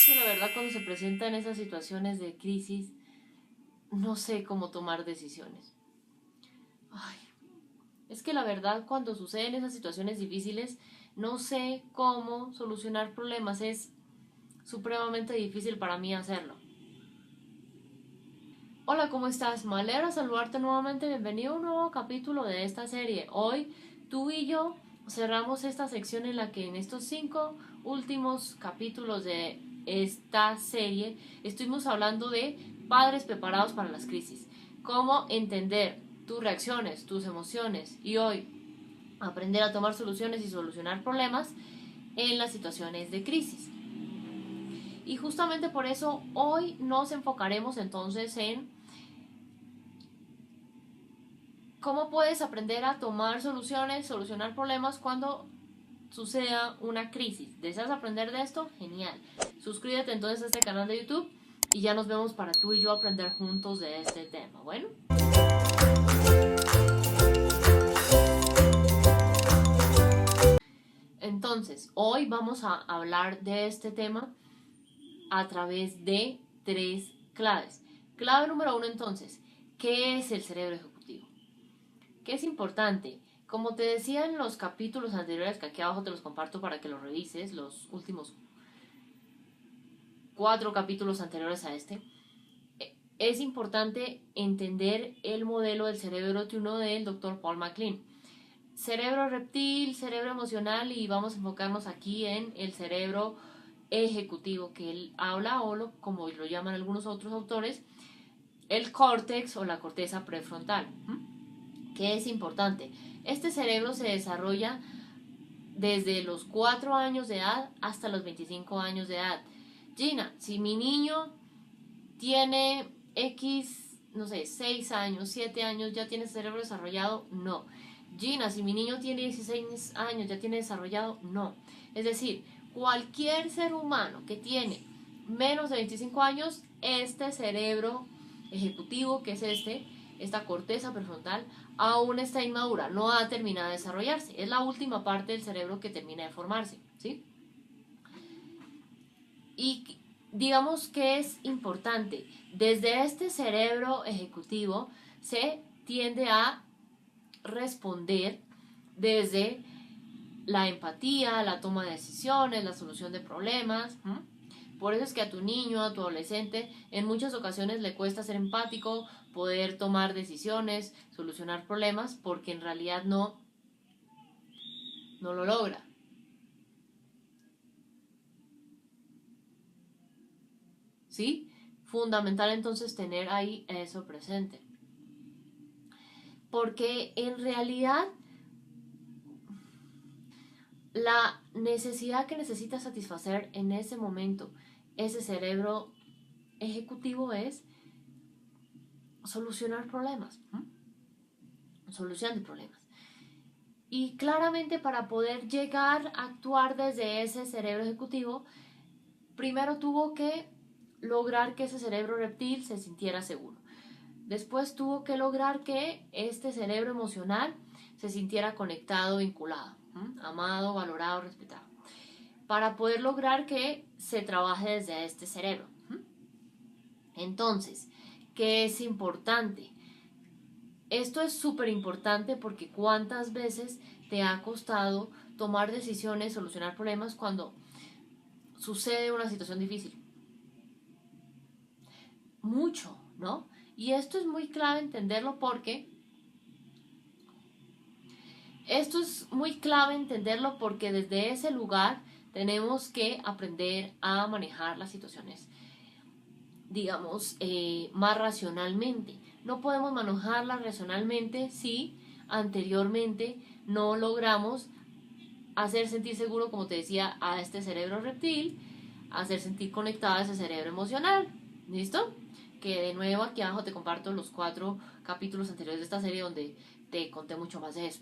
que la verdad cuando se presentan esas situaciones de crisis, no sé cómo tomar decisiones. Ay, es que la verdad cuando suceden esas situaciones difíciles, no sé cómo solucionar problemas. Es supremamente difícil para mí hacerlo. Hola, ¿cómo estás? Me alegra saludarte nuevamente. Bienvenido a un nuevo capítulo de esta serie. Hoy tú y yo cerramos esta sección en la que en estos 5 últimos capítulos de esta serie estuvimos hablando de padres preparados para las crisis. Cómo entender tus reacciones, tus emociones y hoy aprender a tomar soluciones y solucionar problemas en las situaciones de crisis. Y justamente por eso hoy nos enfocaremos entonces en cómo puedes aprender a tomar soluciones, solucionar problemas cuando suceda una crisis. ¿Deseas aprender de esto? Genial. Suscríbete entonces a este canal de YouTube y ya nos vemos para tú y yo aprender juntos de este tema. Bueno. Entonces, hoy vamos a hablar de este tema a través de 3 claves. Clave número 1 entonces, ¿qué es el cerebro ejecutivo? ¿Qué es importante? Como te decía en los capítulos anteriores, que aquí abajo te los comparto para que los revises, los últimos 4 capítulos anteriores a este, es importante entender el modelo del cerebro T1 del Dr. Paul MacLean. Cerebro reptil, cerebro emocional, y vamos a enfocarnos aquí en el cerebro ejecutivo que él habla, o como lo llaman algunos otros autores, el córtex o la corteza prefrontal. ¿Qué es importante? Este cerebro se desarrolla desde los 4 años de edad hasta los 25 años de edad. Gina, si mi niño tiene X, no sé, 6 años, 7 años, ¿ya tiene cerebro desarrollado? No. Gina, si mi niño tiene 16 años, ¿ya tiene desarrollado? No. Es decir, cualquier ser humano que tiene menos de 25 años, este cerebro ejecutivo, que es esta corteza prefrontal, aún está inmadura, no ha terminado de desarrollarse. Es la última parte del cerebro que termina de formarse, ¿sí? Y digamos que es importante, desde este cerebro ejecutivo se tiende a responder desde la empatía, la toma de decisiones, la solución de problemas. Por eso es que a tu niño, a tu adolescente, en muchas ocasiones le cuesta ser empático, poder tomar decisiones, solucionar problemas, porque en realidad no lo logra. ¿Sí? Fundamental entonces tener ahí eso presente. Porque en realidad la necesidad que necesita satisfacer en ese momento ese cerebro ejecutivo es solucionar problemas. Solución de problemas. Y claramente para poder llegar a actuar desde ese cerebro ejecutivo, primero tuvo que lograr que ese cerebro reptil se sintiera seguro. Después tuvo que lograr que este cerebro emocional se sintiera conectado, vinculado, amado, valorado, respetado. Para poder lograr que se trabaje desde este cerebro. Entonces, ¿qué es importante? Esto es súper importante porque cuántas veces te ha costado tomar decisiones, solucionar problemas cuando sucede una situación difícil. Mucho, ¿no? Y esto es muy clave entenderlo porque desde ese lugar tenemos que aprender a manejar las situaciones, digamos, más racionalmente. No podemos manejarlas racionalmente si anteriormente no logramos hacer sentir seguro, como te decía, a este cerebro reptil, hacer sentir conectado a ese cerebro emocional. ¿Listo? Que de nuevo aquí abajo te comparto los 4 capítulos anteriores de esta serie donde te conté mucho más de eso.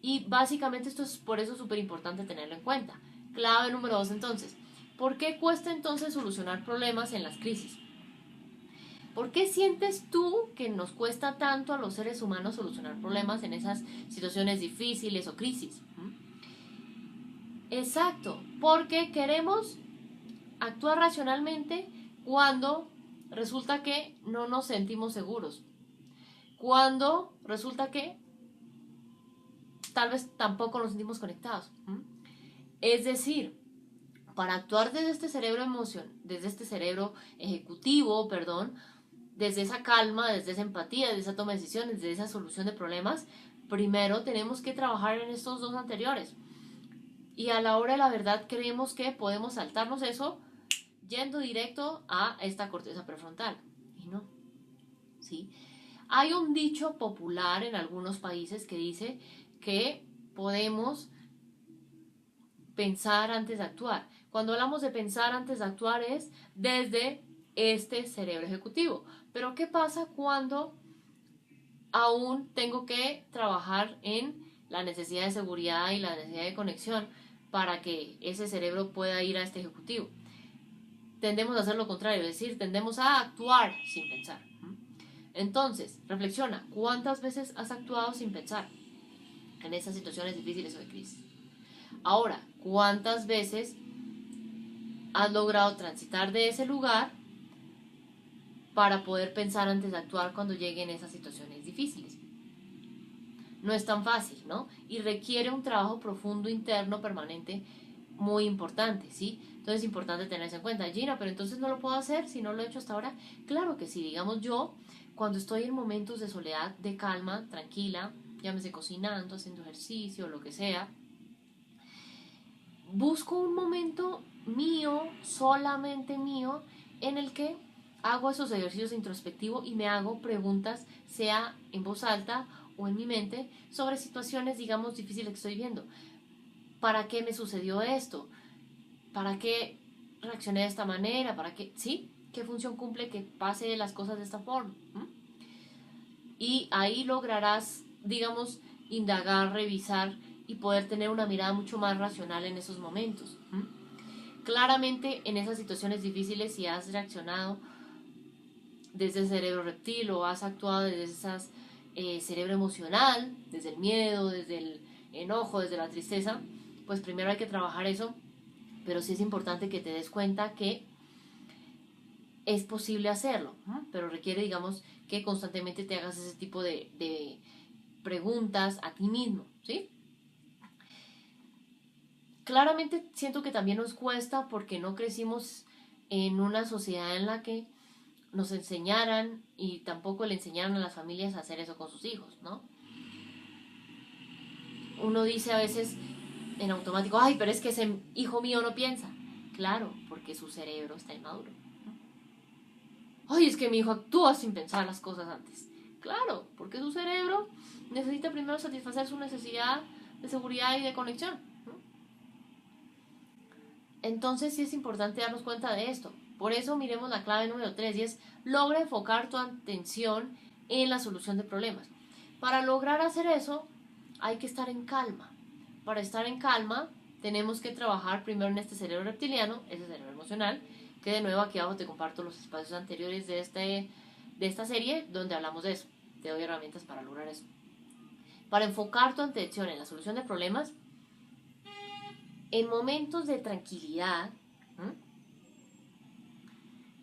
Y básicamente esto es por eso súper importante tenerlo en cuenta. Clave número 2 entonces. ¿Por qué cuesta entonces solucionar problemas en las crisis? ¿Por qué sientes tú que nos cuesta tanto a los seres humanos solucionar problemas en esas situaciones difíciles o crisis? Exacto, porque queremos actuar racionalmente cuando resulta que no nos sentimos seguros, cuando resulta que tal vez tampoco nos sentimos conectados. Es decir, para actuar desde este cerebro desde este cerebro ejecutivo, perdón, desde esa calma, desde esa empatía, desde esa toma de decisiones, desde esa solución de problemas, primero tenemos que trabajar en estos dos anteriores. Y a la hora de la verdad creemos que podemos saltarnos eso yendo directo a esta corteza prefrontal. Y no, ¿sí? Hay un dicho popular en algunos países que dice que podemos pensar antes de actuar. Cuando hablamos de pensar antes de actuar es desde este cerebro ejecutivo. Pero ¿qué pasa cuando aún tengo que trabajar en la necesidad de seguridad y la necesidad de conexión para que ese cerebro pueda ir a este ejecutivo? Tendemos a hacer lo contrario, es decir, tendemos a actuar sin pensar. Entonces, reflexiona, ¿cuántas veces has actuado sin pensar en esas situaciones difíciles o de crisis? Ahora, ¿cuántas veces has logrado transitar de ese lugar para poder pensar antes de actuar cuando lleguen esas situaciones difíciles? No es tan fácil, ¿no? Y requiere un trabajo profundo, interno, permanente, muy importante, ¿sí? Entonces es importante tener eso en cuenta. Gina, pero entonces no lo puedo hacer si no lo he hecho hasta ahora. Claro que sí, digamos yo, cuando estoy en momentos de soledad, de calma, tranquila, llámese cocinando, haciendo ejercicio, lo que sea, busco un momento mío, solamente mío, en el que hago esos ejercicios introspectivos y me hago preguntas, sea en voz alta o en mi mente, sobre situaciones, digamos, difíciles que estoy viendo. ¿Para qué me sucedió esto? ¿Para qué reaccioné de esta manera? ¿Para qué? ¿Sí? ¿Qué función cumple que pase las cosas de esta forma? Y ahí lograrás, digamos, indagar, revisar y poder tener una mirada mucho más racional en esos momentos. Claramente en esas situaciones difíciles, si has reaccionado desde el cerebro reptil o has actuado desde esas cerebro emocional, desde el miedo, desde el enojo, desde la tristeza, pues primero hay que trabajar eso, pero sí es importante que te des cuenta que es posible hacerlo, pero requiere, digamos, que constantemente te hagas ese tipo de preguntas a ti mismo, ¿sí? Claramente siento que también nos cuesta porque no crecimos en una sociedad en la que nos enseñaran y tampoco le enseñaran a las familias a hacer eso con sus hijos, ¿no? Uno dice a veces en automático, ay, pero es que ese hijo mío no piensa. Claro, porque su cerebro está inmaduro. Ay, es que mi hijo actúa sin pensar las cosas antes. Claro, porque su cerebro necesita primero satisfacer su necesidad de seguridad y de conexión. Entonces sí es importante darnos cuenta de esto. Por eso miremos la clave número 3 y es logra enfocar tu atención en la solución de problemas. Para lograr hacer eso hay que estar en calma. Para estar en calma tenemos que trabajar primero en este cerebro reptiliano, ese cerebro emocional, que de nuevo aquí abajo te comparto los espacios anteriores de esta serie donde hablamos de eso. Te doy herramientas para lograr eso. Para enfocar tu atención en la solución de problemas, en momentos de tranquilidad,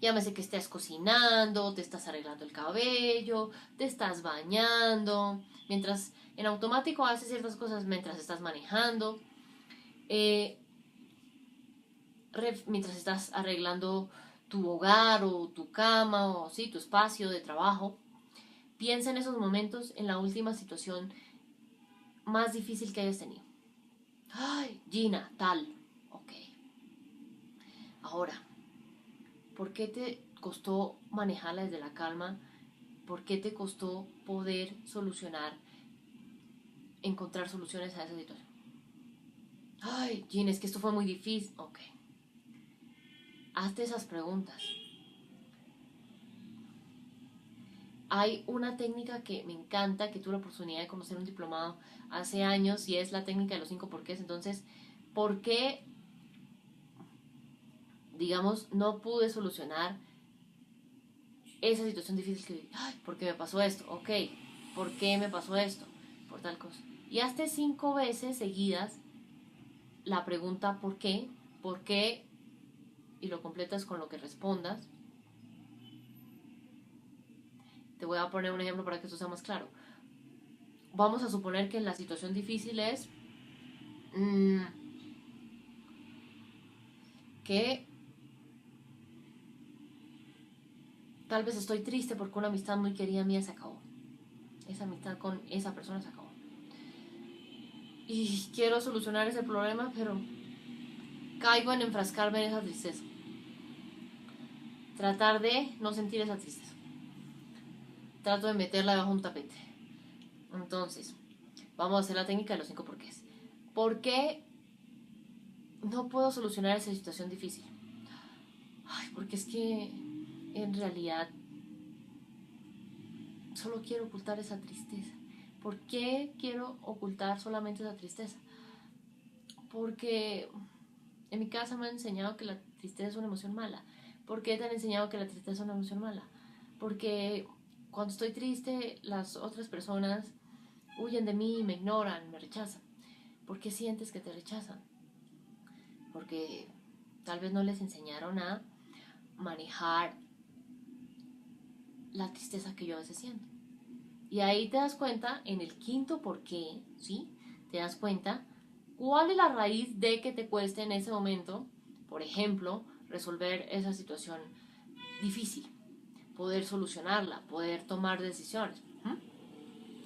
llámese que estés cocinando, te estás arreglando el cabello, te estás bañando, mientras en automático haces ciertas cosas mientras estás manejando, mientras estás arreglando tu hogar o tu cama o sí, tu espacio de trabajo. Piensa en esos momentos en la última situación más difícil que hayas tenido. Ay, Gina, tal. Ok. Ahora, ¿por qué te costó manejarla desde la calma? ¿Por qué te costó poder encontrar soluciones a esa situación? Ay, Gina, es que esto fue muy difícil. Ok. Hazte esas preguntas. Hay una técnica que me encanta, que tuve la oportunidad de conocer un diplomado hace años y es la técnica de los 5 porqués. Entonces, ¿por qué, digamos, no pude solucionar esa situación difícil que viví? Ay, ¿por qué me pasó esto? Ok, ¿por qué me pasó esto? Por tal cosa. Y hazte 5 veces seguidas la pregunta ¿por qué? ¿Por qué y lo completas con lo que respondas. Te voy a poner un ejemplo para que esto sea más claro. Vamos a suponer que la situación difícil es que tal vez estoy triste porque una amistad muy querida mía se acabó. Esa amistad con esa persona se acabó. Y quiero solucionar ese problema, pero caigo en enfrascarme en esa tristeza. Tratar de no sentir esa tristeza. Trato de meterla debajo de un tapete. Entonces, vamos a hacer la técnica de los 5 porqués. ¿Por qué no puedo solucionar esa situación difícil? Ay, porque es que en realidad solo quiero ocultar esa tristeza. ¿Por qué quiero ocultar solamente esa tristeza? Porque en mi casa me han enseñado que la tristeza es una emoción mala. ¿Por qué te han enseñado que la tristeza es una emoción mala? Porque cuando estoy triste, las otras personas huyen de mí, me ignoran, me rechazan. ¿Por qué sientes que te rechazan? Porque tal vez no les enseñaron a manejar la tristeza que yo a veces siento. Y ahí te das cuenta, en el quinto por qué, ¿sí? Te das cuenta cuál es la raíz de que te cueste en ese momento, por ejemplo, resolver esa situación difícil, poder solucionarla, poder tomar decisiones.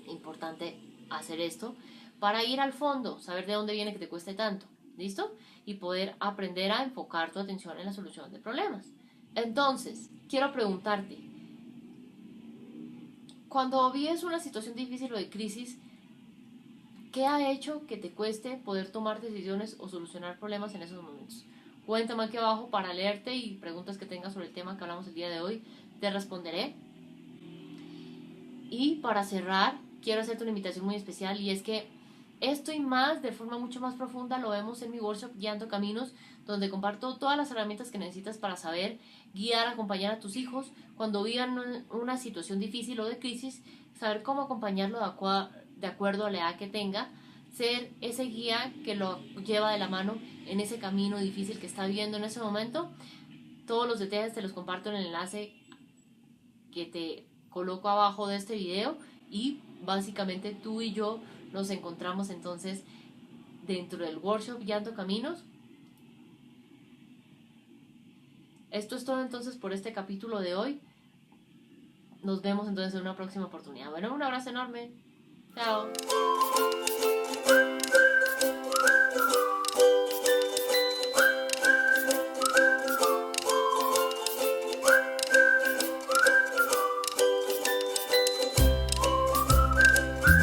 Importante hacer esto para ir al fondo, saber de dónde viene que te cueste tanto, ¿listo? Y poder aprender a enfocar tu atención en la solución de problemas. Entonces, quiero preguntarte, cuando vives una situación difícil o de crisis, ¿qué ha hecho que te cueste poder tomar decisiones o solucionar problemas en esos momentos? Cuéntame aquí abajo para leerte y preguntas que tengas sobre el tema que hablamos el día de hoy, te responderé. Y para cerrar, quiero hacerte una invitación muy especial y es que esto y más, de forma mucho más profunda, lo vemos en mi workshop Guiando Caminos, donde comparto todas las herramientas que necesitas para saber guiar, acompañar a tus hijos cuando vivan una situación difícil o de crisis, saber cómo acompañarlo de acuerdo a la edad que tenga, ser ese guía que lo lleva de la mano en ese camino difícil que está viviendo en ese momento. Todos los detalles te los comparto en el enlace que te coloco abajo de este video y básicamente tú y yo nos encontramos entonces dentro del workshop Guiando Caminos. Esto es todo entonces por este capítulo de hoy. Nos vemos entonces en una próxima oportunidad. Bueno, un abrazo enorme. Chao.